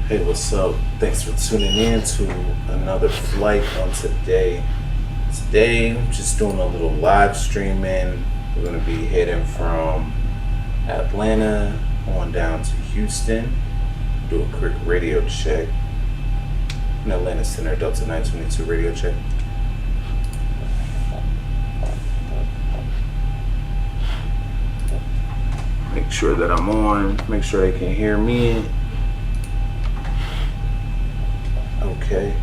Hey, what's up? Thanks for tuning in to another flight on today. Today, I'm just doing a little live streaming. We're going to be heading from Atlanta on down to Houston. Do a quick radio check. In Atlanta Center, Delta 922 radio check. Make sure that I'm on. Make sure they can hear me. Okay.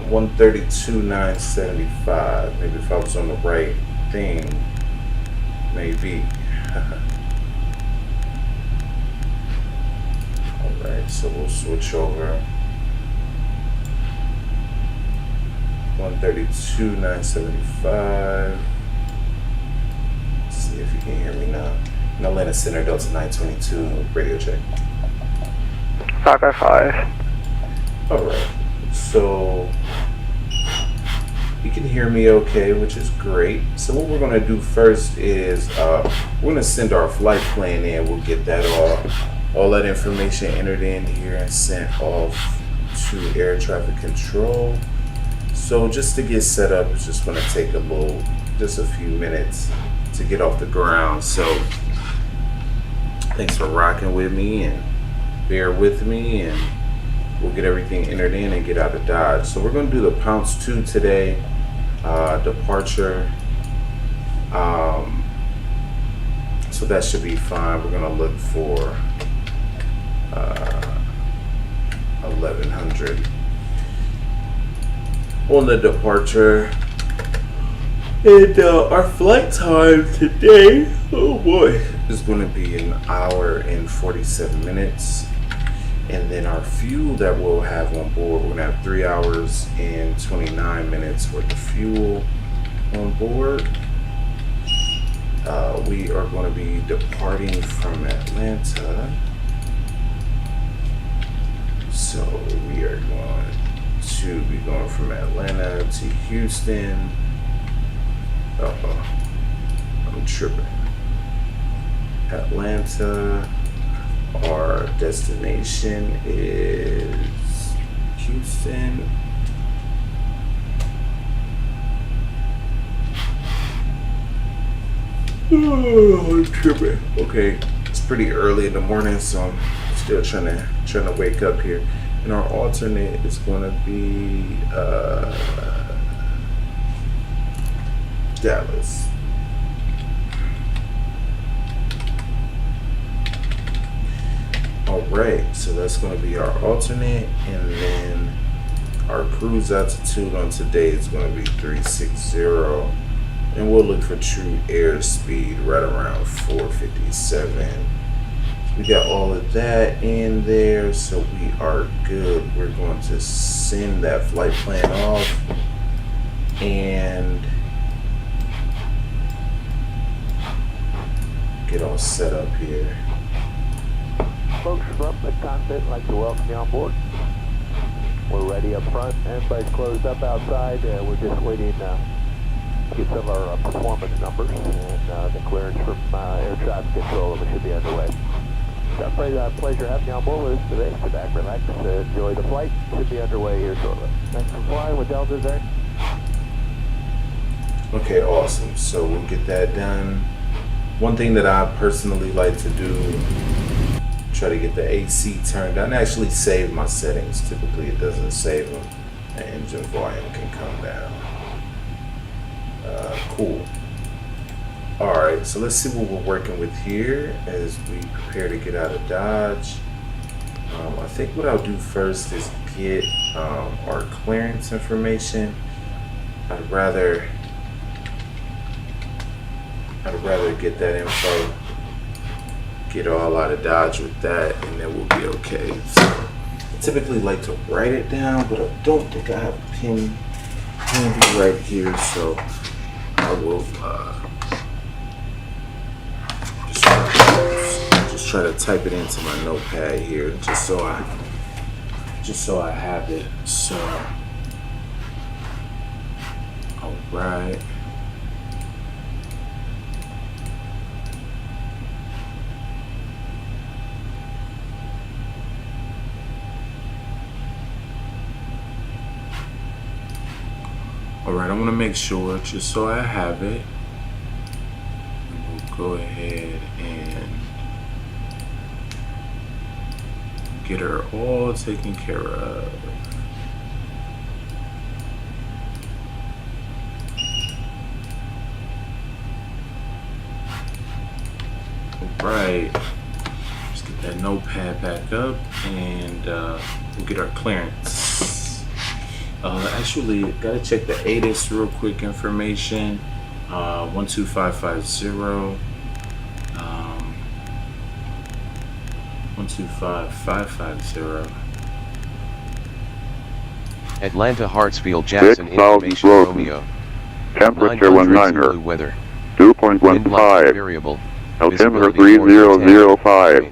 132,975. Maybe if I was on the right thing, maybe. Alright, so we'll switch over. 132,975. See if you can hear me now. In Atlanta Center, Delta 922, radio check. 555. Alright, so you can hear me okay, which is great. So what we're going to do first is we're going to send our flight plan in. We'll get that all that information entered in here and sent off to air traffic control. So just to get set up, it's just going to take just a few minutes to get off the ground. So thanks for rocking with me and bear with me, and we'll get everything entered in and get out of Dodge. So we're going to do the Pounce 2 today, departure. So that should be fine. We're going to look for 1100 on the departure. And our flight time today, oh boy, is going to be 1 hour and 47 minutes. And then our fuel that we'll have on board, we're going to have 3 hours and 29 minutes worth of fuel on board. We are going to be departing from Atlanta. So we are going to be going from Atlanta to Houston. I'm tripping. Atlanta. Our destination is Houston. Oh, I'm tripping. Okay, it's pretty early in the morning, so I'm still trying to wake up here. And our alternate is going to be Dallas. Alright, so that's going to be our alternate, and then our cruise altitude on today is going to be 360, and we'll look for true airspeed right around 457. We got all of that in there, so we are good. We're going to send that flight plan off and get all set up here. Folks from the cockpit, I'd like to welcome you on board. We're ready up front. Everybody's closed up outside. We're just waiting to get some of our performance numbers and the clearance from air traffic control, and we should be underway. So pleasure having you on board with us today. Sit back, relax, enjoy the flight. Should be underway here shortly. Thanks for flying with Delta today. Okay, awesome. So we'll get that done. One thing that I personally like to do, try to get the AC turned down. I actually save my settings. Typically it doesn't save them. The engine volume can come down. Cool. Alright, so let's see what we're working with here as we prepare to get out of Dodge. I think what I'll do first is get our clearance information. I'd rather get that info, get all out of Dodge with that, and then we'll be okay. So I typically like to write it down, but I don't think I have a pen handy right here, so I will just try to type it into my notepad here, just so I have it. So, all right. Alright, I want to make sure, just so I have it. We'll go ahead and get her all taken care of. Alright, let's get that notepad back up and we'll get our clearance. Actually, gotta check the ATIS real quick information. 12550. 125550. Atlanta Hartsfield Jackson 6,000 information Rosen. Romeo. Temperature 900 Zulu 19er. weather. Wind loss 2.15. variable. Altimeter Visibility 3005. High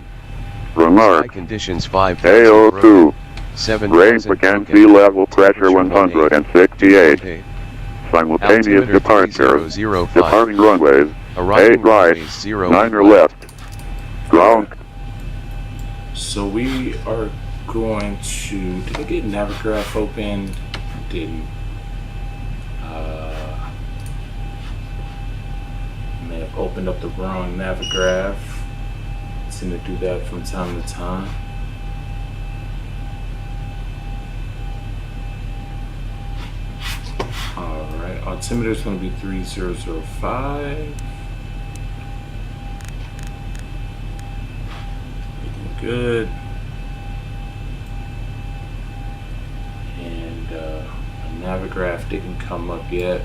Remark. conditions 5,000. AO2. 7,000. Rain against sea level pressure 168. Simultaneous departures. Departing runways. 8 right, 9er left. Ground. So we are going to, did I get Navigraph open? Didn't. May have opened up the wrong Navigraph. Seem to do that from time to time. Alright, altimeter is going to be 3005. Looking good. And Navigraph didn't come up yet,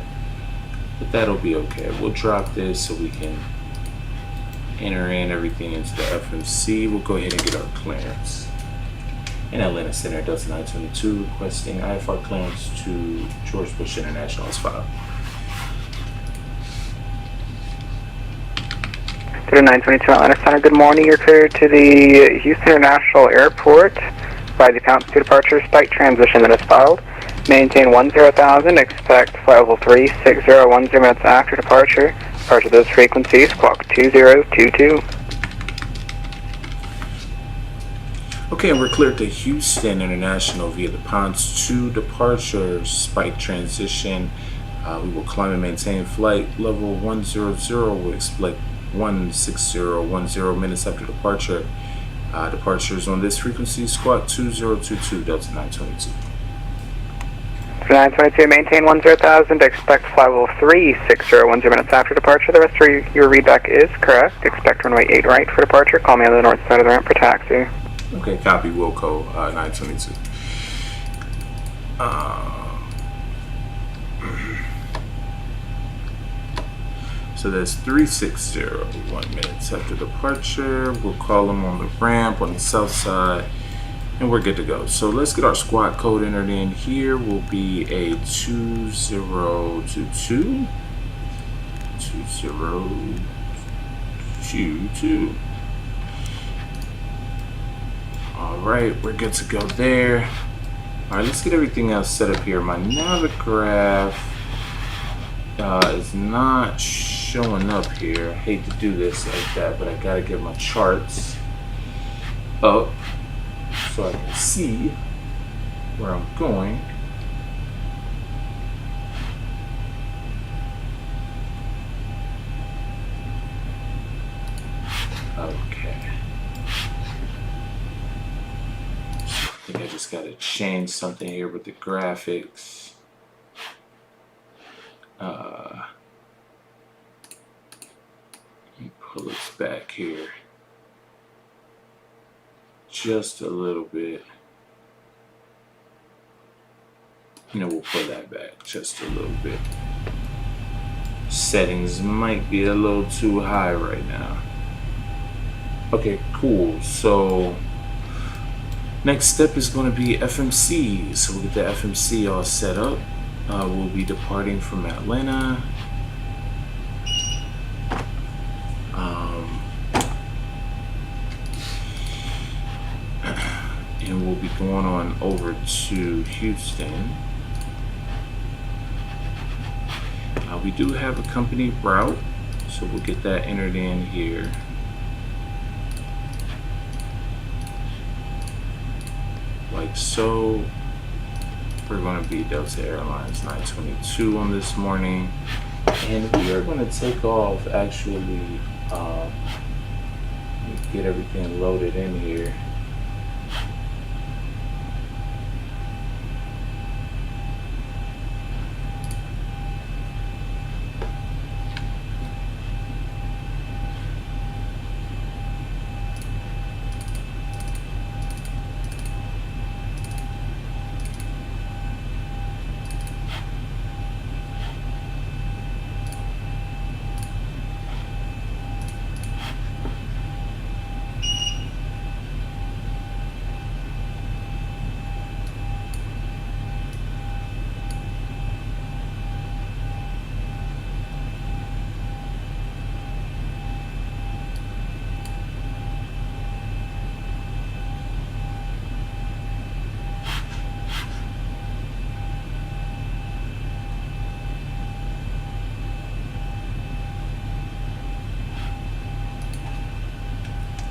but that'll be okay. We'll drop this so we can enter in everything into the FMC. We'll go ahead and get our clearance. In Atlanta Center, Delta 922 requesting IFR clearance to George Bush International as filed. Delta 922 Atlanta Center, good morning. You're cleared to the Houston International Airport by the Pounce 2 departure spike transition that is filed. Maintain 10,000, expect flight level 36010 minutes after departure. Departure those frequencies, clock 2022. Okay, and we're cleared to Houston International via the Pounce 2 departure spike transition. We will climb and maintain flight level 100. We'll expect 16010 minutes after departure. Departures on this frequency, squawk 2022, Delta 922. 922, maintain 10,000, expect flight level 36010 minutes after departure. The rest of your readback is correct. Expect runway 8 right for departure. Call me on the north side of the ramp for taxi. Okay, copy, Wilco 922. So that's 3601 minutes after departure. We'll call them on the ramp on the south side, and we're good to go. So let's get our squad code entered in here. Will be a 2022. 2022. All right, we're good to go there. All right, let's get everything else set up here. My Navigraph is not showing up here. I hate to do this like that, but I gotta get my charts up so I can see where I'm going. Okay. I think I just gotta change something here with the graphics. Let me pull this back here just a little bit. We'll pull that back just a little bit. Settings might be a little too high right now. Okay, cool. So next step is going to be FMC. So we'll get the FMC all set up. We'll be departing from Atlanta. And we'll be going on over to Houston. We do have a company route, so we'll get that entered in here. Like so. We're going to be Delta Airlines 922 on this morning, and we are going to take off. Actually, get everything loaded in here.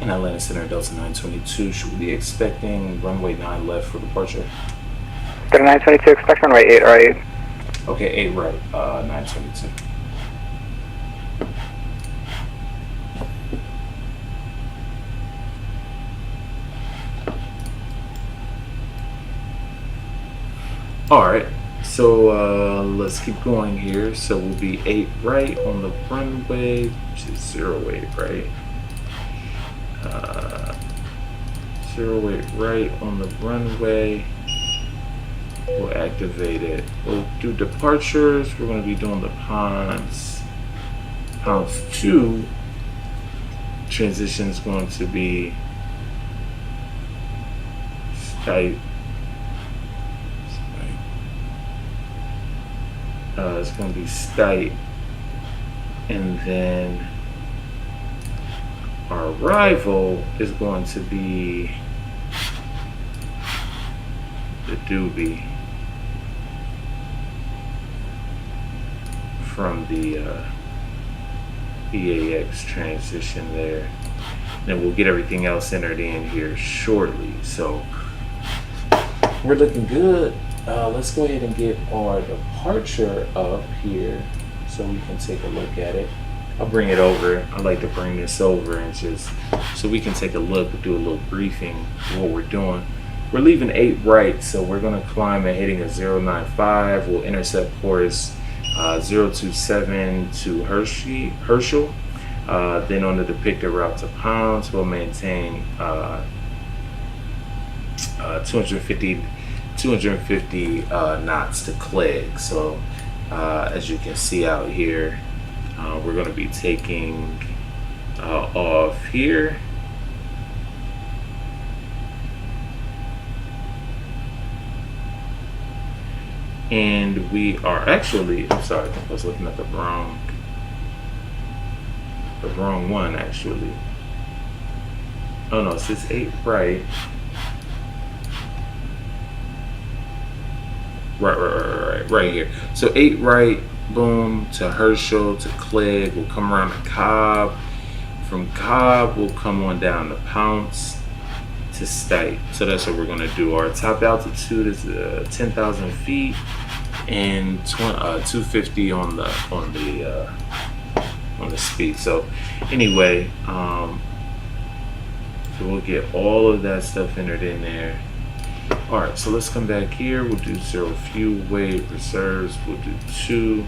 In Atlanta Center, Delta 922, should we be expecting runway 9 left for departure? Delta 922, expect runway 8 right. Okay, 8 right, 922. Alright, so let's keep going here. So we'll be 8 right on the runway, which is 08 right. 08 right on the runway. We'll activate it. We'll do departures. We're going to be doing the Ponds 2. Transition is going to be Skype. It's going to be Skype, and then our arrival is going to be the Doobie from the EAX transition there. Then we'll get everything else entered in here shortly. So we're looking good. Let's go ahead and get our departure up here so we can take a look at it. I'll bring it over. I like to bring this over and just so we can take a look, do a little briefing of what we're doing. We're leaving 8 right, so we're going to climb and hitting a 095. We'll intercept course 027 to Herschel. Then on the depicted route to Pounds, we'll maintain 250 knots to Clegg. So as you can see out here, we're going to be taking off here. And we are actually, I'm sorry, I think I was looking at the wrong one actually. Oh no, it says 8 right. Right here. So 8 right, boom, to Herschel, to Clegg. We'll come around to Cobb. From Cobb, we'll come on down to Pounce to Stipe. So that's what we're gonna do. Our top altitude is 10,000 feet and 250 on the speed. So anyway, so we'll get all of that stuff entered in there. All right, so let's come back here. We'll do 0 fuel weight reserves. We'll do 2,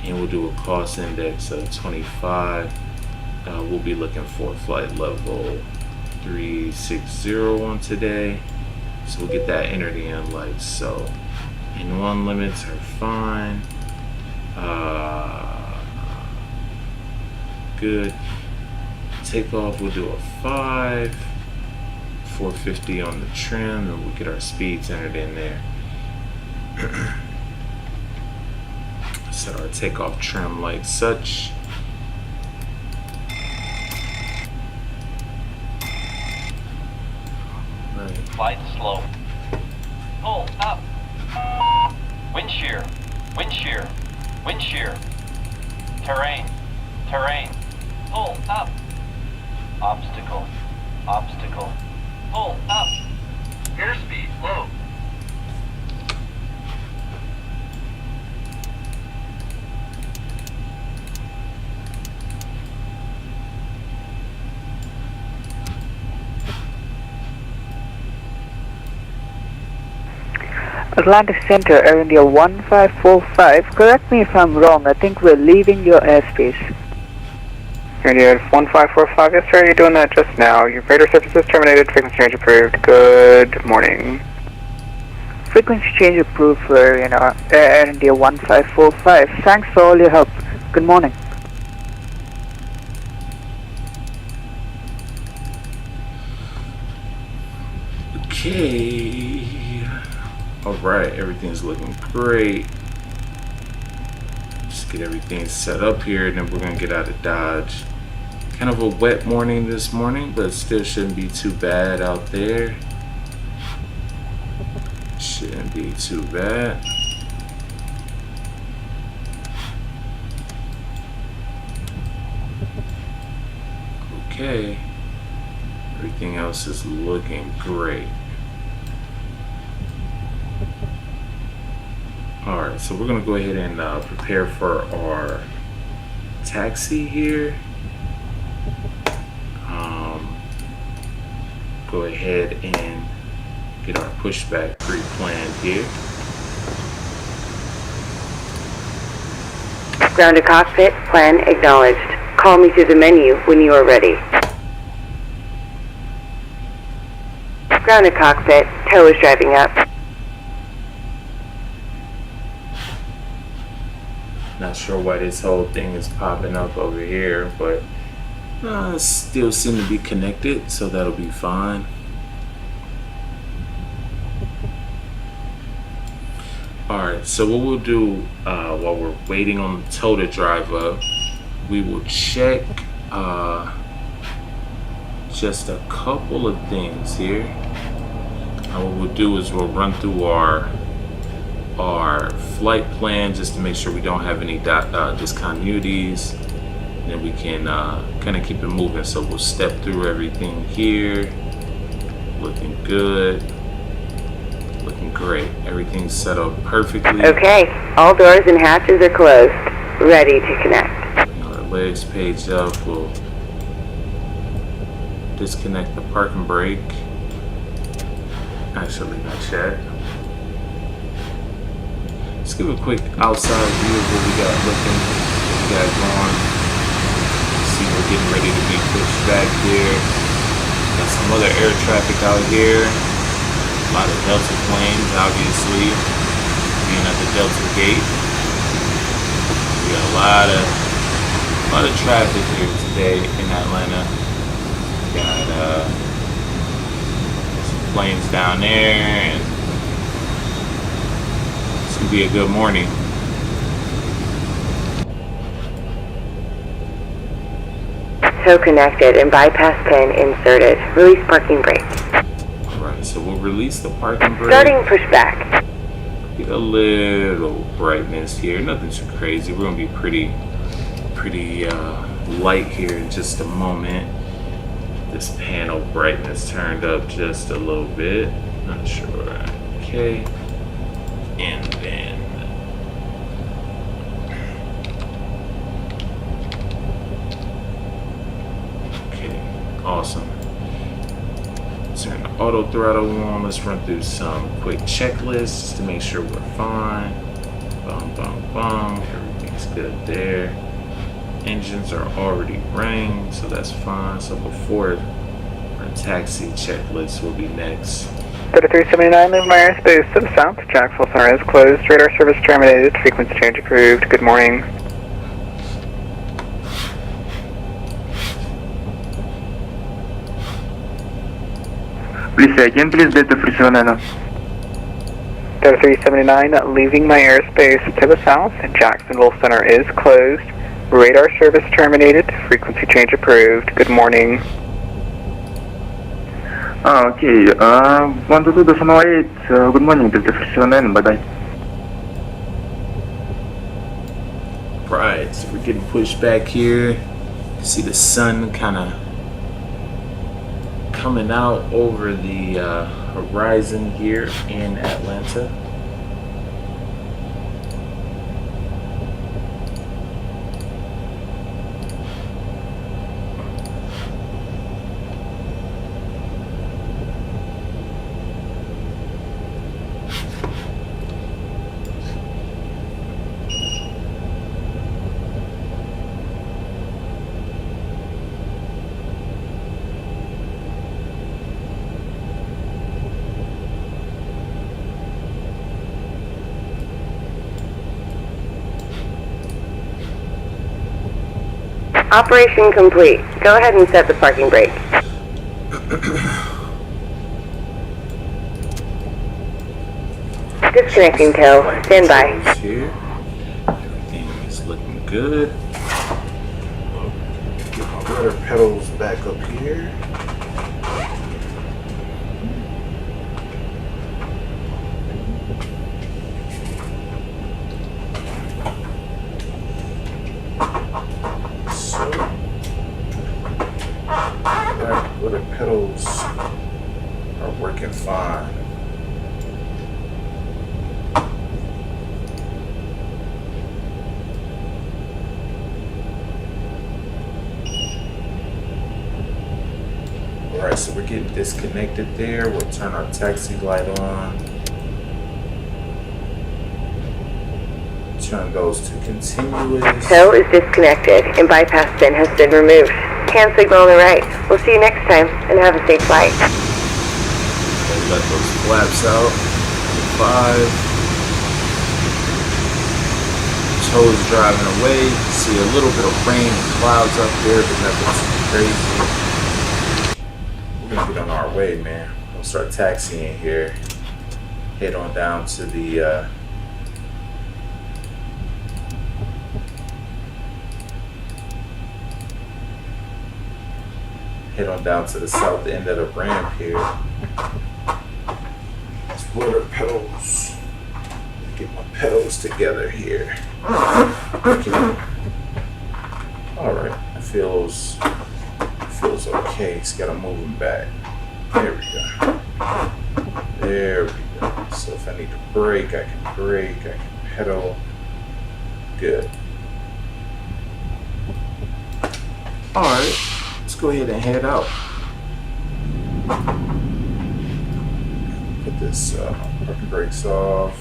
and we'll do a cost index of 25. We'll be looking for flight level 360 on today. So we'll get that entered in like so. And 1 limits are fine. Good. Takeoff, we'll do a 5. 450 on the trim, and we'll get our speeds entered in there. Set our takeoff trim like such. Right. Flight slow. Pull up. Wind shear. Wind shear. Wind shear. Terrain. Terrain. Pull up. Obstacle. Obstacle. Pull up. Airspeed low. Atlantic Center, Air India 1545. Correct me if I'm wrong, I think we're leaving your airspace. Air India 1545, yes sir, you're doing that just now. Your radar service is terminated, frequency change approved. Good morning. Frequency change approved for Air India 1545. Thanks for all your help. Good morning. Okay. Alright, everything's looking great. Just get everything set up here and then we're gonna get out of Dodge. Kind of a wet morning this morning, but still shouldn't be too bad out there. Shouldn't be too bad. Okay. Everything else is looking great. Alright, so we're going to go ahead and prepare for our taxi here. Go ahead and get our pushback pre-planned here. Ground to cockpit, plan acknowledged. Call me through the menu when you are ready. Ground to cockpit, tow is driving up. Not sure why this whole thing is popping up over here, but still seem to be connected, so that'll be fine. Alright, so what we'll do while we're waiting on the tow to drive up, we will check just a couple of things here. What we'll do is we'll run through our flight plan just to make sure we don't have any discontinuities, and then we can kind of keep it moving. So we'll step through everything here. Looking good, looking great. Everything's set up perfectly. Okay, all doors and hatches are closed. Ready to connect. Our legs page up. We'll disconnect the parking brake. Actually, not yet. Let's give a quick outside view of what we got looking. What we got going. See, we're getting ready to be pushed back here. Got some other air traffic out here. A lot of Delta planes, obviously, being at the Delta gate. We got a lot of traffic here today in Atlanta. Got some planes down there, and it's gonna be a good morning. Tow connected and bypass pin inserted. Release parking brake. Alright, so we'll release the parking brake. Starting pushback. Get a little brightness here, nothing too crazy. We're gonna be pretty light here in just a moment. This panel brightness turned up just a little bit. Not sure. Okay. And then okay, awesome. Turn the auto throttle on. Let's run through some quick checklists just to make sure we're fine. Bum, bum, bum. Everything's good there. Engines are already running, so that's fine. So before our taxi checklist will be next. 3379, leave my airspace to the south. Jacksonville Center is closed. Radar service terminated. Frequency change approved. Good morning. Please say again, please, Delta 379. Delta 379, leaving my airspace to the south. Jacksonville Center is closed. Radar service terminated. Frequency change approved. Good morning. Okay, 122.8, good morning, Delta 379, bye-bye. Right, so we're getting pushed back here. You see the sun kind of coming out over the horizon here in Atlanta. Operation complete. Go ahead and set the parking brake. Disconnecting tow. Stand by. Here. Everything is looking good. Get my rudder pedals back up here. So, rudder pedals are working fine. Alright, so we're getting disconnected there. We'll turn our taxi light on. Turn those to continuous. Tow is disconnected and bypass pin has been removed. Hand signal on the right. We'll see you next time and have a safe flight. Let those flaps out. 5. Tow's driving away. See a little bit of rain and clouds up there, but nothing too crazy. We're gonna get on our way, man. We'll start taxiing here. Head on down to the south end of the ramp here. Let's put our pedals. Get my pedals together here. Okay. All right, it feels okay. Just gotta move them back. There we go. There we go. So if I need to brake, I can brake. I can pedal. Good. All right, let's go ahead and head out. Put this parking brakes off.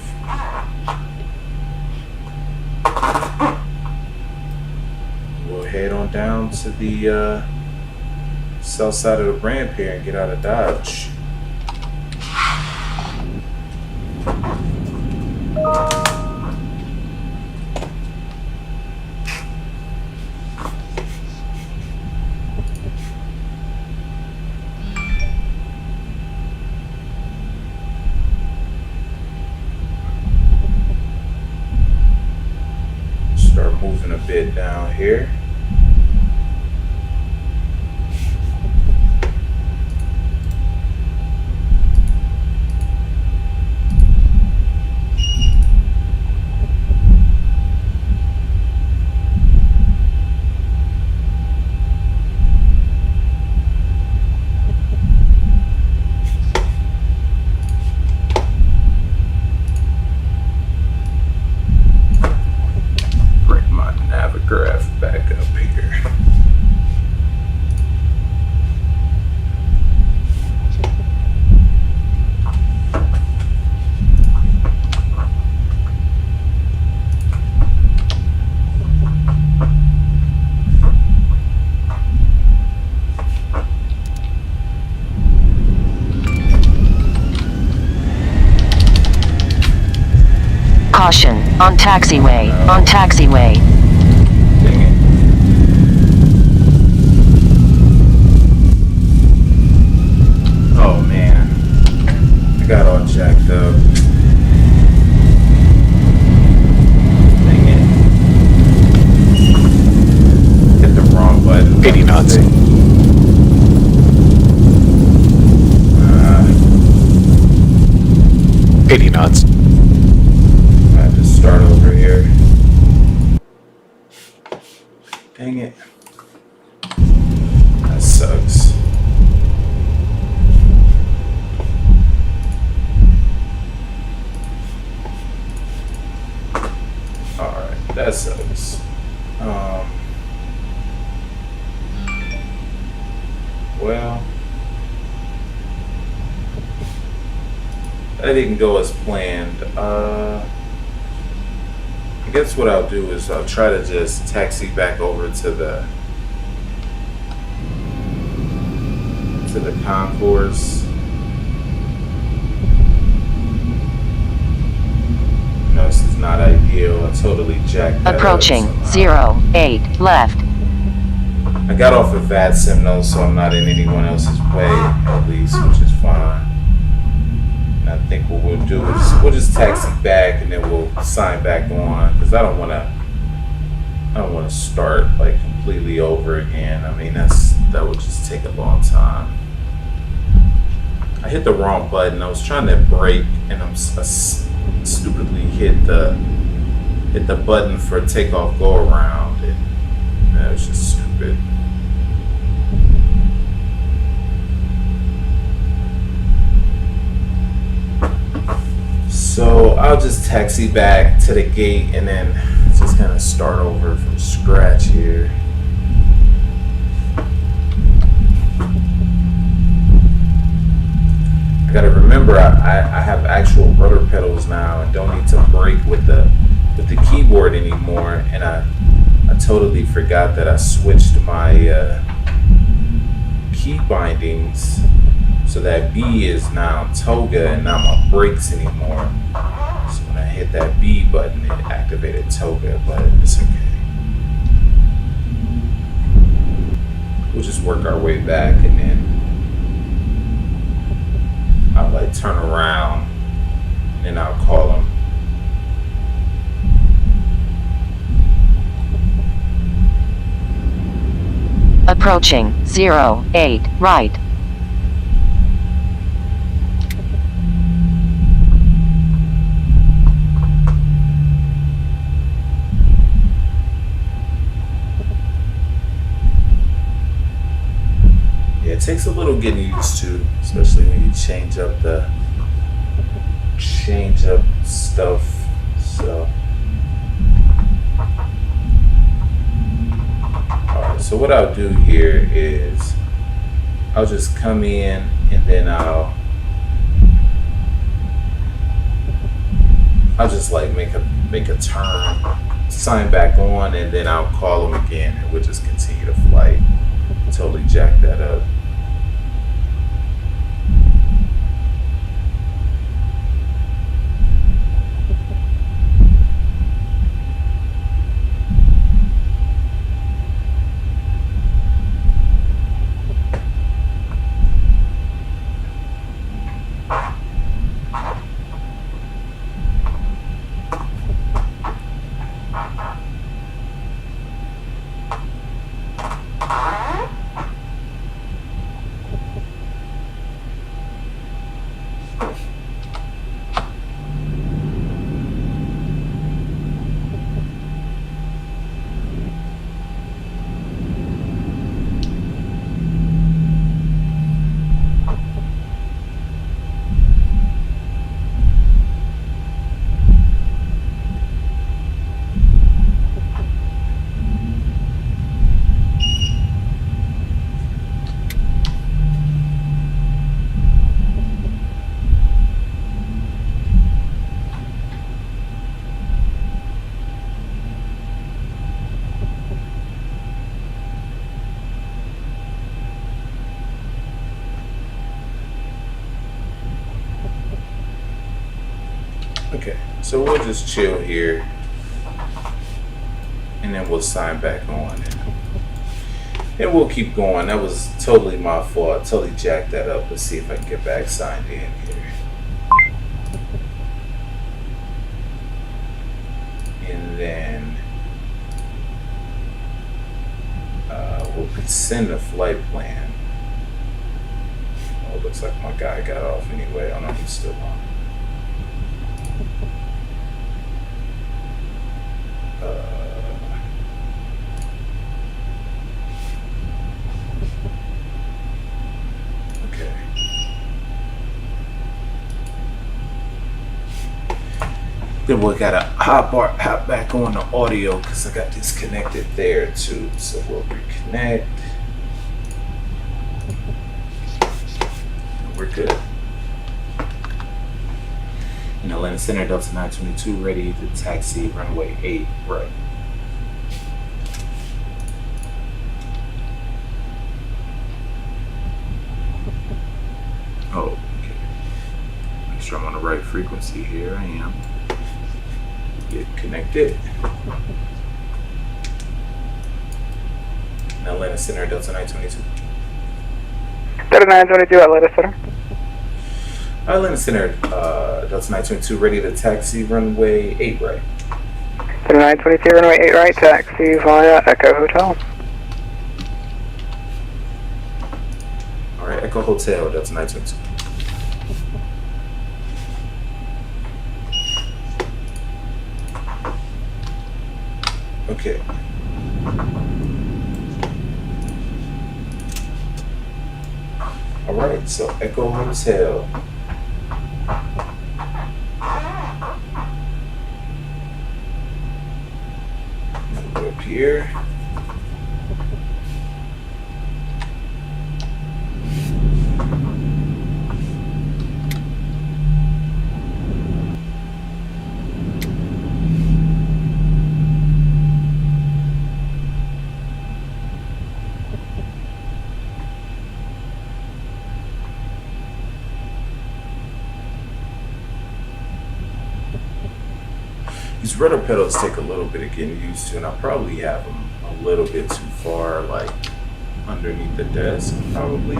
We'll head on down to the south side of the ramp here and get out of Dodge. Start moving a bit down here. Bring my Navigraph back up here. Caution, on taxiway, on taxiway. Dang it. Oh man, I got all jacked up. Dang it. Hit the wrong button. 80 knots. 80 knots. I have to start over here. Dang it. That sucks. Alright, that sucks. Well, that didn't go as planned. I guess what I'll do is I'll try to just taxi back over to the concourse. No, this is not ideal. I totally jacked that up. Approaching, 08, left. I got off of VAT Seminoles, so I'm not in anyone else's way, at least, which is fine. And I think what we'll do is we'll just taxi back and then we'll sign back on, because I don't want to start like completely over again. I mean, that would just take a long time. I hit the wrong button. I was trying to brake and I stupidly hit the button for takeoff go around, and that was just stupid. So I'll just taxi back to the gate and then just kind of start over from scratch here. I gotta remember I have actual rudder pedals now and don't need to brake with the keyboard anymore, and I totally forgot that I switched my key bindings so that B is now toga and not my brakes anymore. So when I hit that B button, it activated toga, but it's okay. We'll just work our way back and then I'll like turn around and then I'll call them. Approaching 08 right. Yeah, it takes a little getting used to, especially when you change up stuff. So alright, so what I'll do here is I'll just come in and then I'll just like make a turn, sign back on, and then I'll call them again and we'll just continue the flight. Totally jack that up. Okay, so we'll just chill here and then we'll sign back on and we'll keep going. That was totally my fault. I totally jacked that up. Let's see if I can get back signed in here. And then we'll send a flight plan. Oh, it looks like my guy got off anyway. I don't know if he's still on. Okay. Then we gotta hop back on the audio because I got disconnected there too. So we'll reconnect. And we're good. In Atlanta Center, Delta 922, ready to taxi runway 8 right. Oh, okay. Make sure I'm on the right frequency here. I am. Get connected. Atlanta Center, Delta 922. Delta 922, Atlanta Center. Atlanta Center, Delta 922, ready to taxi runway 8 right. Delta 922, runway 8 right, taxi via Echo Hotel. Alright, Echo Hotel, Delta 922. Okay. Alright, so Echo Hotel. Go up here. These rudder pedals take a little bit of getting used to, and I probably have them a little bit too far, like underneath the desk, probably.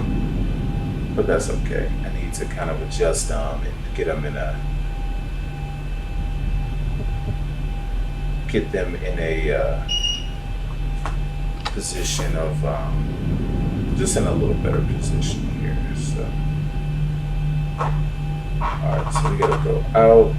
But that's okay. I need to kind of adjust them and get them in a position of just in a little better position here. So, all right, so we gotta go out.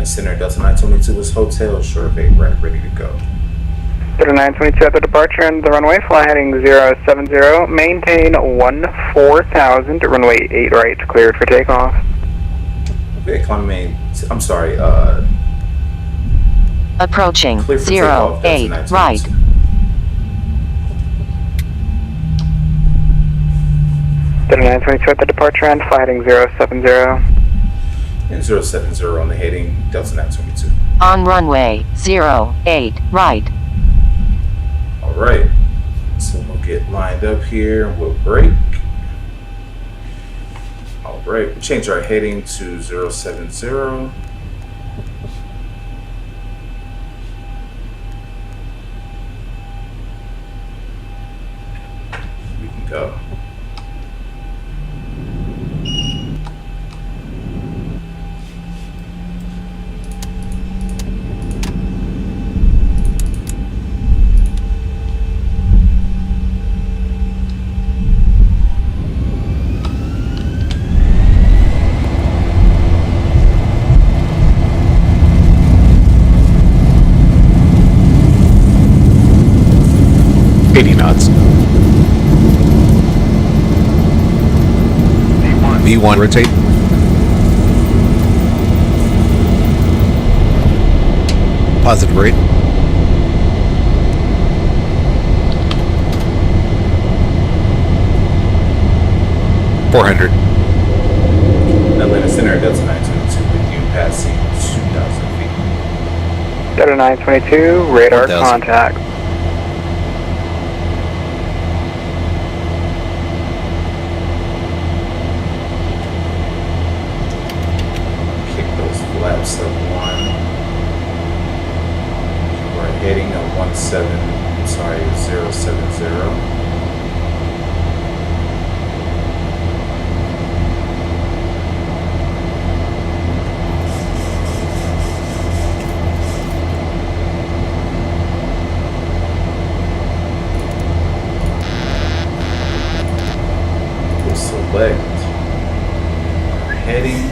Center, Delta 922 is Hotel, short 8 right, ready to go. Delta 922 at the departure and the runway, fly heading 070, maintain 14,000, runway 8 right, cleared for takeoff. Okay, climbing, I'm sorry, Approaching, clear for 08, takeoff, right. Delta 922 at the departure and fly heading 070. And 070 on the heading, Delta 922. On runway, 08, right. Alright, so we'll get lined up here and we'll brake. Alright, we'll change our heading to 070. We can go. V1 rotate. Positive rate. $400. Atlanta Center, Delta 922 with you passing 2,000 feet. Delta 922, radar 1,000. contact. Flaps up 1. We're heading at 070. select heading.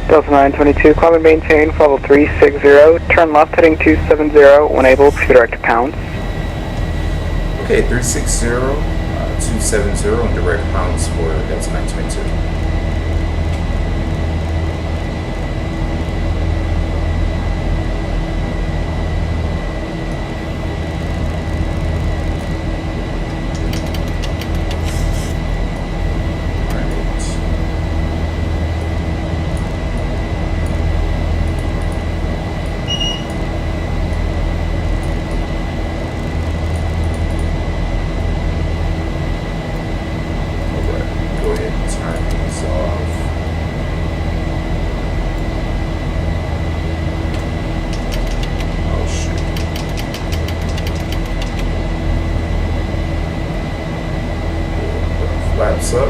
Delta 922, climb and maintain level 360, turn left heading 270, when able, pursue direct to pounds. Okay, 360, 270, and direct pounds for Delta 922. Flaps up.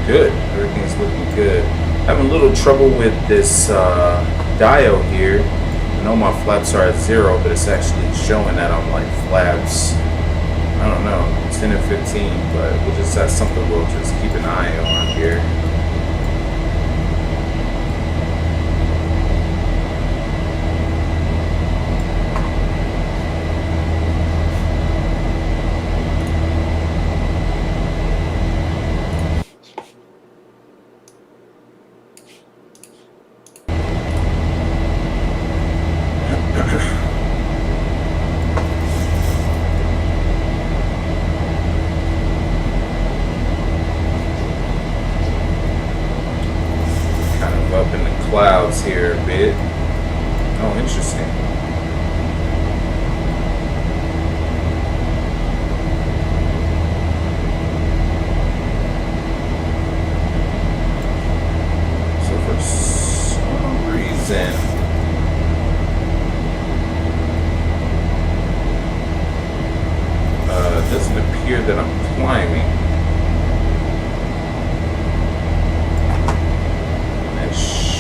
Good. Everything's looking good. Having a little trouble with this dial here. I know my flaps are at 0, but it's actually showing that I'm like flaps, I don't know, 10 or 15, but that's something we'll just keep an eye on here. Up in the clouds here a bit. Oh, interesting. So for some reason, it doesn't appear that I'm climbing.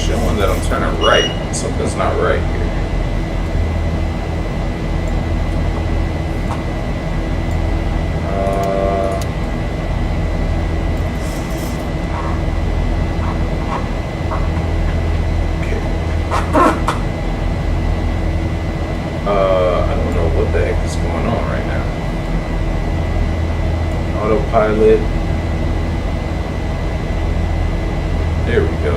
Showing that I'm turning right. Something's not right here. Okay. I don't know what the heck is going on right now. Autopilot. There we go.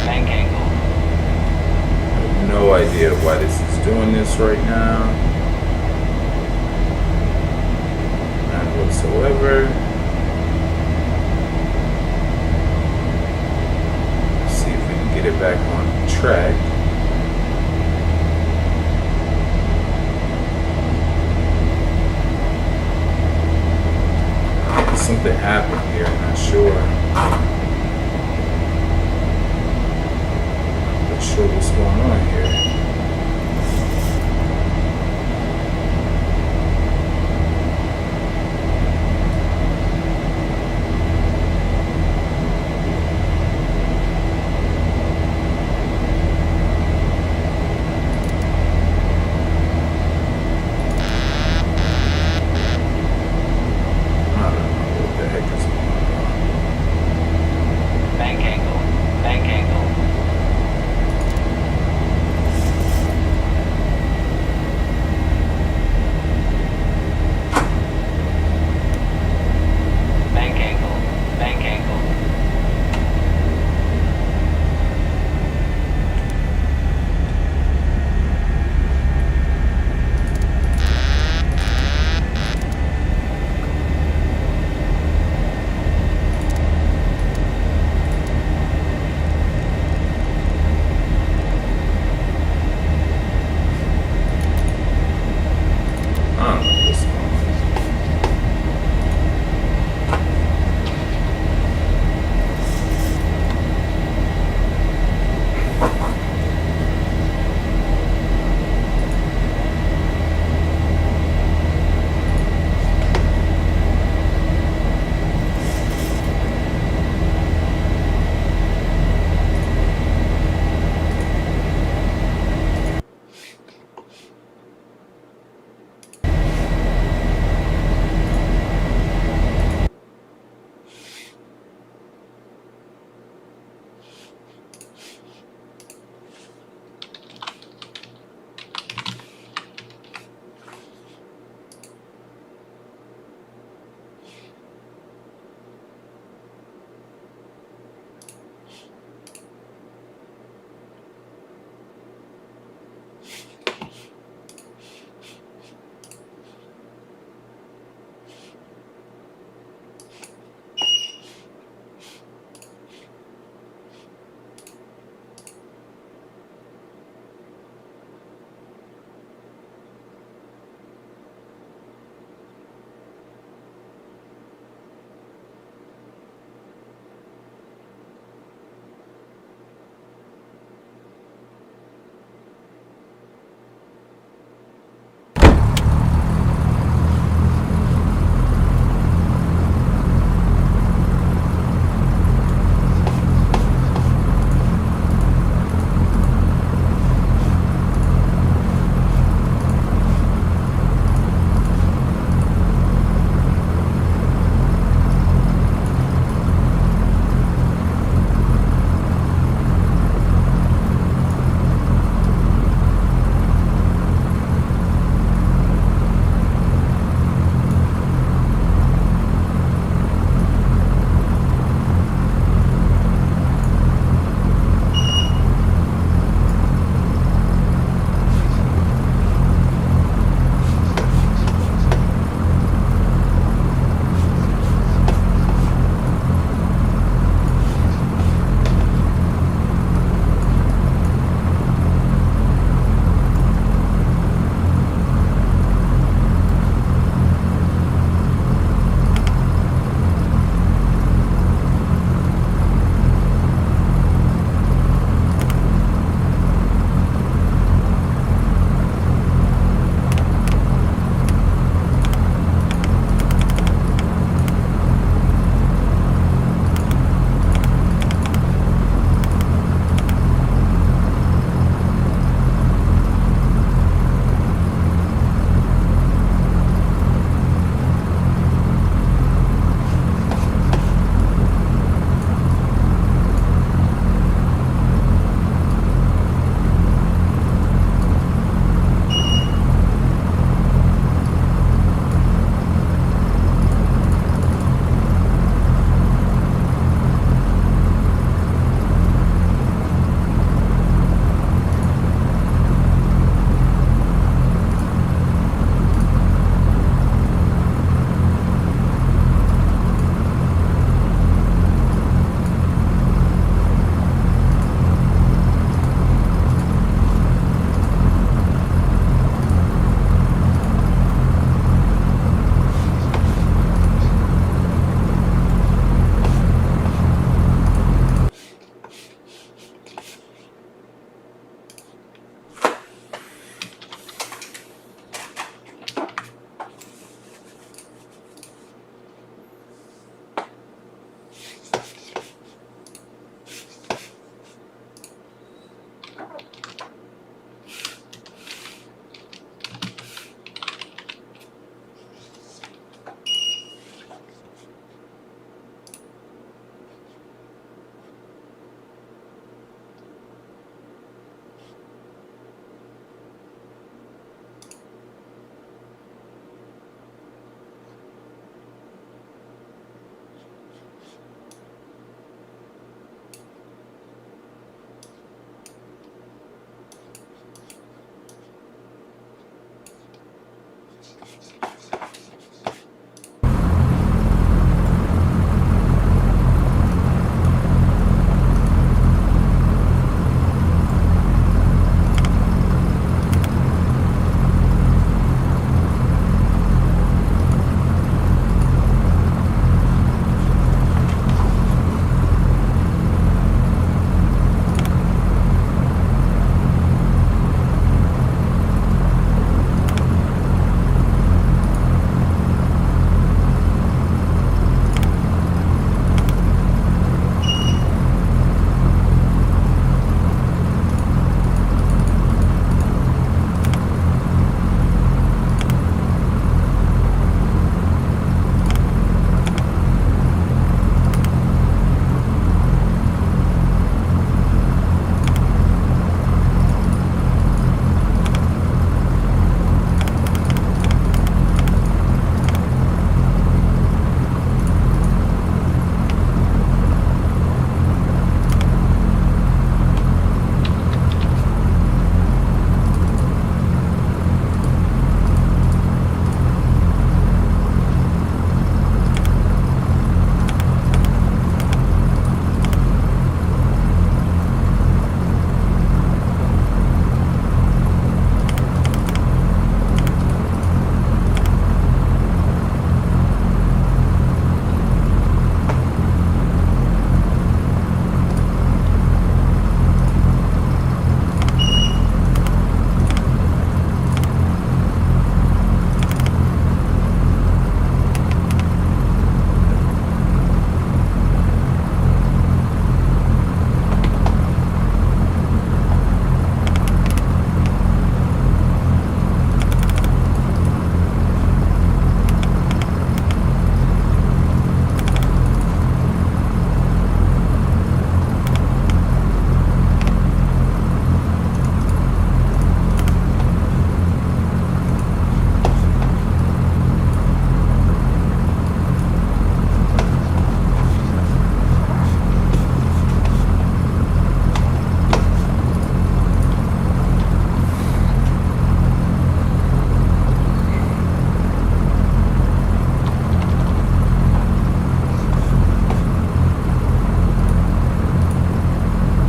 Bank angle. I have no idea why this is doing this right now. None whatsoever. Let's see if we can get it back on track. Something happened here, I'm not sure. Sure what's going on here.